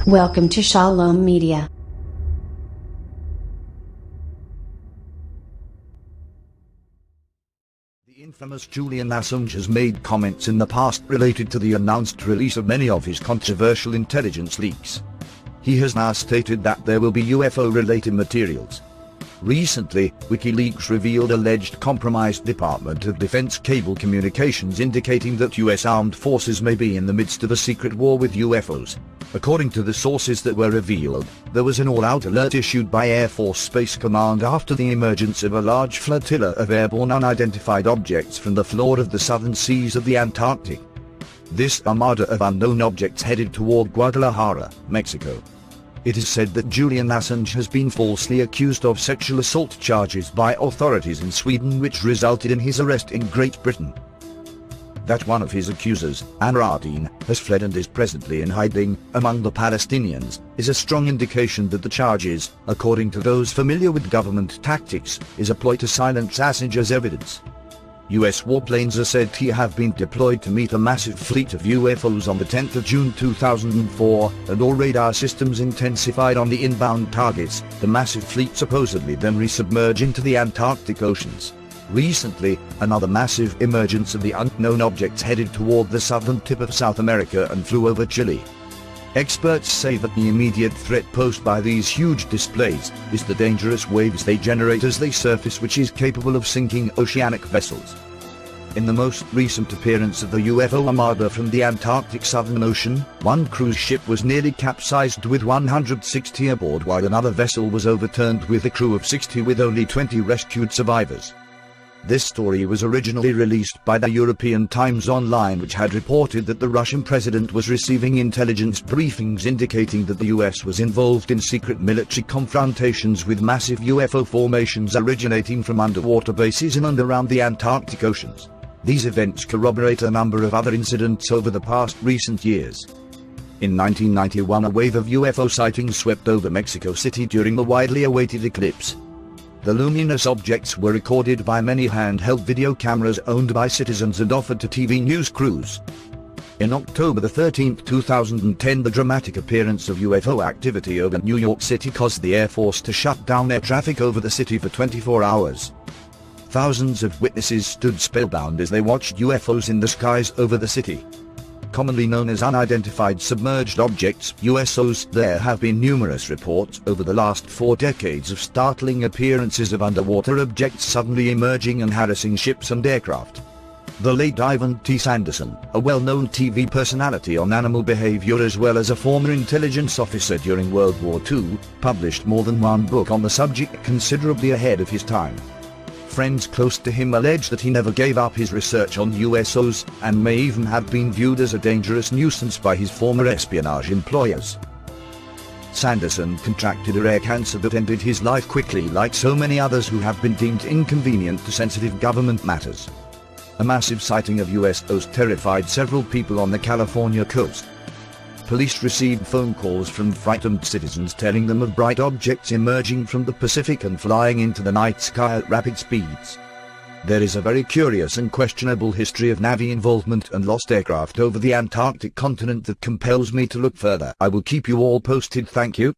Welcome to Shalom Media. The infamous Julian Assange has made comments in the past related to the announced release of many of his controversial intelligence leaks. He has now stated that there will be UFO-related materials. Recently, Wikileaks revealed alleged compromised Department of Defense cable communications indicating that US armed forces may be in the midst of a secret war with UFOs. According to the sources that were revealed, there was an all-out alert issued by Air Force Space Command after the emergence of a large flotilla of airborne unidentified objects from the floor of the southern seas of the Antarctic. This armada of unknown objects headed toward Guadalajara, Mexico. It is said that Julian Assange has been falsely accused of sexual assault charges by authorities in Sweden, which resulted in his arrest in Great Britain. That one of his accusers, Ardin, has fled and is presently in hiding among the Palestinians, is a strong indication that the charges, according to those familiar with government tactics, is a ploy to silence Assange's evidence. US warplanes are said to have been deployed to meet a massive fleet of UFOs on the 10th of June 2004, and all radar systems intensified on the inbound targets. The massive fleet supposedly then resubmerged into the Antarctic oceans. Recently, another massive emergence of the unknown objects headed toward the southern tip of South America and flew over Chile. Experts say that the immediate threat posed by these huge displays is the dangerous waves they generate as they surface, which is capable of sinking oceanic vessels. In the most recent appearance of the UFO armada from the Antarctic Southern Ocean, one cruise ship was nearly capsized with 160 aboard, while another vessel was overturned with a crew of 60 with only 20 rescued survivors. This story was originally released by the European Times Online, which had reported that the Russian president was receiving intelligence briefings indicating that the US was involved in secret military confrontations with massive UFO formations originating from underwater bases in and around the Antarctic oceans. These events corroborate a number of other incidents over the past recent years. In 1991, a wave of UFO sightings swept over Mexico City during the widely awaited eclipse. The luminous objects were recorded by many handheld video cameras owned by citizens and offered to TV news crews. In October 13, 2010, the dramatic appearance of UFO activity over New York City caused the Air Force to shut down air traffic over the city for 24 hours. Thousands of witnesses stood spellbound as they watched UFOs in the skies over the city. Commonly known as unidentified submerged objects, USOs, there have been numerous reports over the last 4 decades of startling appearances of underwater objects suddenly emerging and harassing ships and aircraft. The late Ivan T. Sanderson, a well-known TV personality on animal behavior as well as a former intelligence officer during World War II, published more than one book on the subject, considerably ahead of his time. Friends close to him allege that he never gave up his research on USOs, and may even have been viewed as a dangerous nuisance by his former espionage employers. Sanderson contracted a rare cancer that ended his life quickly, like so many others who have been deemed inconvenient to sensitive government matters. A massive sighting of USOs terrified several people on the California coast. Police received phone calls from frightened citizens telling them of bright objects emerging from the Pacific and flying into the night sky at rapid speeds. There is a very curious and questionable history of Navy involvement and lost aircraft over the Antarctic continent that compels me to look further. I will keep you all posted. Thank you.